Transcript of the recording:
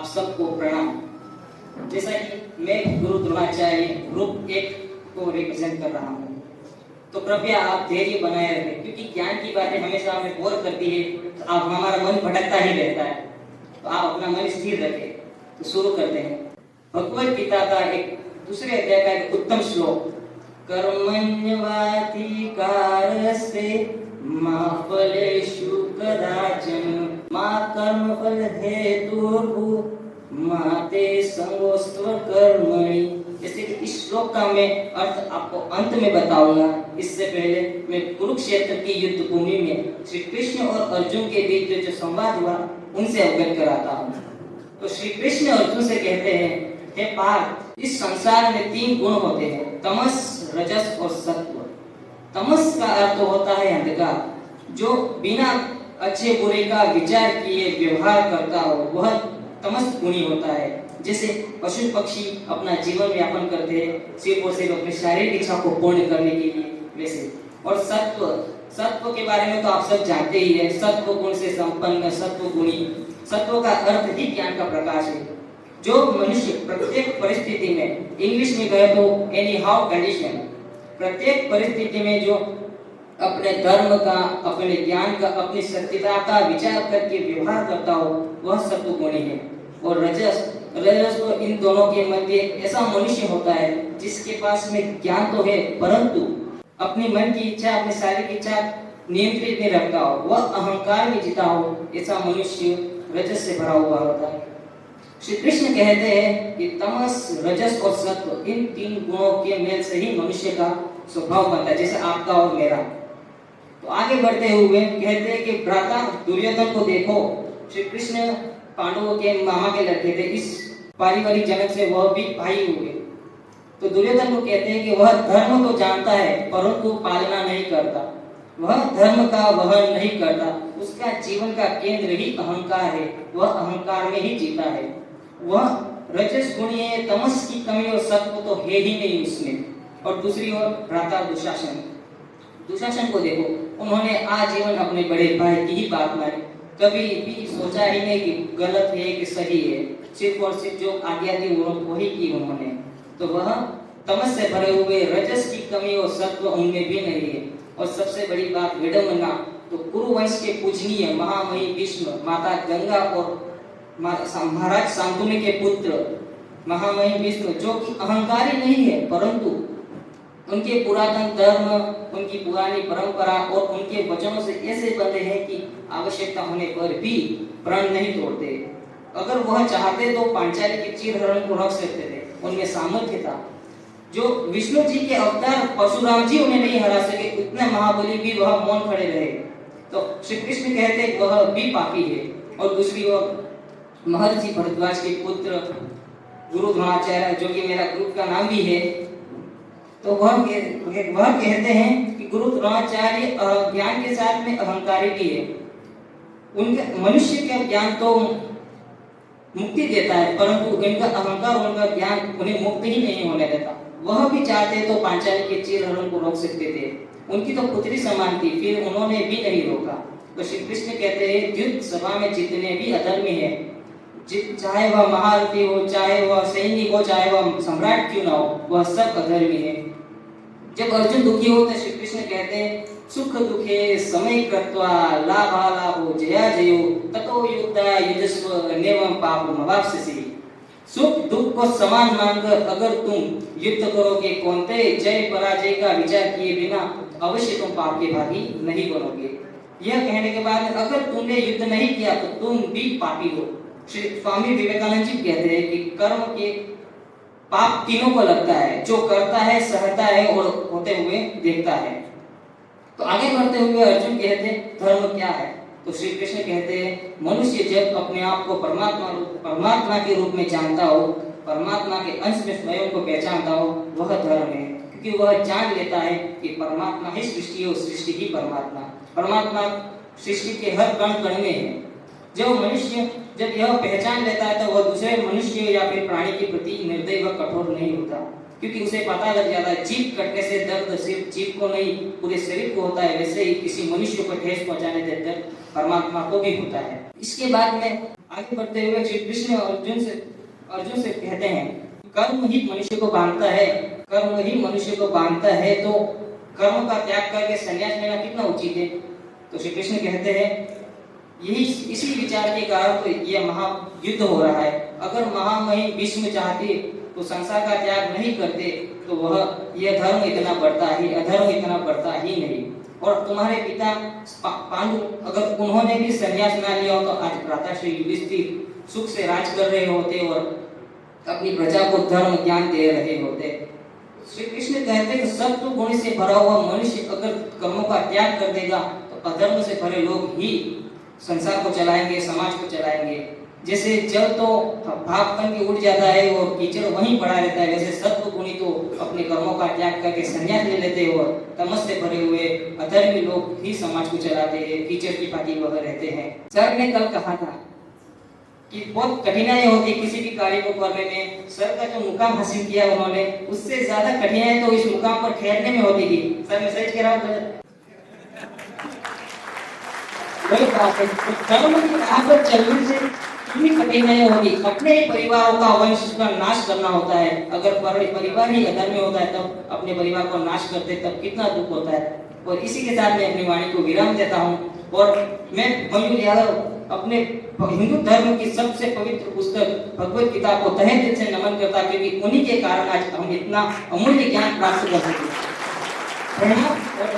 सबको प्रणाम। जैसा कि मैं गुरु द्रोणाचार्य ग्रुप 1 को रिप्रेजेंट कर रहा हूँ, तो कृपया आप धैर्य बनाए रखें, क्योंकि ज्ञान की बातें हमेशा हमें बोर करती है, तो आप हमारा मन भटकता ही रहता है, तो आप अपना मन स्थिर रखें। तो शुरू करते हैं। भगवद गीता का एक दूसरे अध्याय का एक उत्तम श्लोक, कर्मण्यवाधिकारस्ते मा फलेषु कदाचन मा कर्मफल हेतुर्भुः मा ते संगोऽस्त्व कर्मणि। जैसे कि इस श्लोक का मैं अर्थ आपको अंत में बताऊंगा, इससे पहले मैं कुरुक्षेत्र की युद्ध भूमि में श्री कृष्ण और अर्जुन के बीच जो संवाद हुआ उनसे अवगत कराता हूँ। तो श्री कृष्ण अर्जुन से कहते हैं, हे पार्थ, इस संसार में 3 गुण होते हैं, तमस, रजस और सत्व। तमस का अर्थ होता है अंधकार, जो बिना अच्छे बुरे का विचार किए व्यवहार करता हो वह तमस गुणी होता है। जैसे पशु पक्षी अपना जीवन यापन करते हैं सिर्फ और सिर्फ अपनी शारीरिक इच्छा को पूर्ण करने के लिए, वैसे। और सत्व, सत्व के बारे में तो आप सब जानते ही है, सत्व गुण से संपन्न सत्व गुणी। सत्व का अर्थ ही ज्ञान का प्रकाश है, जो मनुष्य प्रत्येक परिस्थिति में, इंग्लिश में कहे तो एनी हाउ कंडीशन, प्रत्येक परिस्थिति में जो अपने धर्म का, अपने ज्ञान का, अपनी सत्यता का विचार करके व्यवहार करता हो वह सत्व गुणी है। और रजस, रजस तो इन दोनों के मध्य ऐसा मनुष्य होता है जिसके पास में ज्ञान तो है, परंतु अपनी मन की इच्छा, अपनी शारीरिक इच्छा नियंत्रित नहीं रखता हो, वह अहंकार में जीता हो, ऐसा मनुष्य रजस से भरा हुआ होता है। श्री कृष्ण कहते हैं कि तमस, रजस और सत्व, इन 3 गुणों के मेल से ही मनुष्य का स्वभाव बनता है, जैसे आपका और मेरा। तो आगे बढ़ते हुए कहते हैं कि भ्राता दुर्योधन को देखो, श्री कृष्ण पांडवों के मामा के लड़के थे, इस पारिवारिक जनक से वह भी भाई हुए। तो दुर्योधन को कहते हैं कि वह धर्म तो जानता है परंतु पालना नहीं करता, वह धर्म का वहन नहीं करता, उसका जीवन का केंद्र ही अहंकार है, वह अहंकार में ही जीता है, वह रजस गुणी है, तमस की कमी और सत्व तो है ही नहीं उसमें। और दूसरी ओर भ्राता दुशासन, दुशासन को देखो, उन्होंने आजीवन अपने बड़े भाई की ही बात मानी, कभी भी सोचा ही नहीं कि गलत है कि सही है, सिर्फ और सिर्फ जो आज्ञा दी वही की उन्होंने। तो वह तमस से भरे हुए, रजस की कमी और सत्व उनमें भी नहीं है। और सबसे बड़ी बात विडंबना, तो कुरुवंश के पूजनीय महामहिम भीष्म, माता गंगा और महाराज शांतनु के पुत्र महामहिम भीष्म, जो कि अहंकारी नहीं है, परंतु उनके पुरातन धर्म, उनकी पुरानी परंपरा और उनके वचनों से ऐसे बंधे हैं कि आवश्यकता होने पर भी प्रण नहीं तोड़ते। अगर वह चाहते तो पांचाली के चीरहरण को रख सकते थे, उनमें सामर्थ्य था। जो विष्णु जी के अवतार परशुराम जी उन्हें नहीं हरा सके, उतने महाबली भी वह मौन खड़े रहे। तो श्री कृष्ण कहते वह भी पापी है। और दूसरी ओर महर्षि भरद्वाज के पुत्र गुरु द्रोणाचार्य, जो कि मेरा ग्रुप का नाम भी है, तो वह कहते हैं कि गुरु द्रोणाचार्य ज्ञान के साथ में अहंकारी भी है। उनके मनुष्य का ज्ञान तो मुक्ति देता है, परंतु इनका अहंकार, उनका ज्ञान उन्हें मुक्त ही नहीं होने देता। वह भी चाहते तो पांचाली के चीरहरण को रोक सकते थे, उनकी तो पुत्री समान थी, फिर उन्होंने भी नहीं रोका। तो श्री कृष्ण कहते हैं युद्ध सभा में जितने भी अधर्मी है, चाहे वह महारथी हो, चाहे वह सैनिक हो, चाहे वह सम्राट क्यों ना हो, वह सब अधर्मी है। जब अर्जुन दुखी हो तो श्री कृष्ण कहते हैं सुख दुखे समय कृत्वा लाभालाभो जया जयो ततो युद्धा युजस्व नेवं पापमवाप्स्यसि। सुख दुख को समान मानकर अगर तुम युद्ध करोगे, कौनते जय पराजय का विचार किए बिना, अवश्य तुम पाप के भागी नहीं बनोगे। यह कहने के बाद अगर तुमने युद्ध नहीं किया तो तुम भी पापी हो। श्री स्वामी विवेकानंद जी कहते हैं कि कर्म के पाप तीनों को लगता है, जो करता है, सहता है और होते हुए देखता है। तो आगे बढ़ते हुए अर्जुन कहते हैं धर्म क्या है? तो श्री कृष्ण कहते हैं मनुष्य जब अपने आप को परमात्मा के रूप में जानता हो, परमात्मा के अंश में स्वयं को पहचानता हो, वह धर्म है। क्योंकि वह जान लेता है कि परमात्मा ही सृष्टि है और सृष्टि ही परमात्मा, परमात्मा सृष्टि के हर कण कण में है। जब मनुष्य जब यह पहचान लेता है तो वह दूसरे मनुष्य या फिर प्राणी के प्रति निर्दयी व कठोर नहीं होता, क्योंकि उसे पता लग जाता है जीभ कटने से दर्द सिर्फ जीभ को नहीं पूरे शरीर को होता है, वैसे ही किसी मनुष्य को ठेस पहुंचाने से दर्द परमात्मा को भी होता है। इसके बाद में आगे बढ़ते हुए श्री कृष्ण अर्जुन से कहते हैं, कर्म ही मनुष्य को बांधता है, कर्म ही मनुष्य को बांधता है, तो कर्म का त्याग करके संन्यास लेना कितना उचित है। तो श्री कृष्ण कहते हैं, यही इसी विचार के कारण तो यह महायुद्ध हो रहा है। अगर महामहिम भीष्म चाहते तो संसार का त्याग नहीं करते तो वह यह धर्म इतना बढ़ता ही, अधर्म इतना बढ़ता ही नहीं। और तुम्हारे पिता पांडु, अगर उन्होंने भी संन्यास ना लिया हो तो आज भ्राताश्री युधिष्ठिर सुख से राज कर रहे होते और अपनी प्रजा को धर्म ज्ञान दे रहे होते। श्री कृष्ण कहते हैं कि सत्व गुण से भरा हुआ मनुष्य अगर कर्मों का त्याग कर देगा तो अधर्म से भरे लोग ही संसार को चलाएंगे, समाज को चलाएंगे। जैसे जल तो भाप बन के उड़ जाता है और कीचड़ वहीं पड़ा रहता है, वैसे सत्व गुणी तो अपने कर्मों का त्याग करके संन्यास ले लेते हैं और तमस से भरे हुए अधर्मी लोग ही समाज को चलाते हैं, कीचड़ की भांति वह रहते हैं। सर ने कल कहा था कि बहुत कठिनाई होती है किसी भी कार्य को करने में। सर का जो मुकाम हासिल किया उन्होंने, उससे ज्यादा कठिनाई तो इस मुकाम पर ठहरने में होती थी। सर मैं सच कह रहा हूँ। कर्म की राह पर चलने से इतनी कठिनाई होगी, अपने ही परिवारों का वंश का नाश करना होता है। अगर परिवार ही अधर्मी होता है तब अपने परिवार को नाश करते तब कितना दुख होता है। और इसी के साथ मैं अपनी वाणी को विराम देता हूँ और मैं मयूर यादव अपने हिंदू धर्म की सबसे पवित्र पुस्तक भगवत गीता को तहे दिल से नमन करता, क्योंकि उन्हीं के कारण आज हम इतना अमूल्य ज्ञान प्राप्त कर सके। प्रणाम और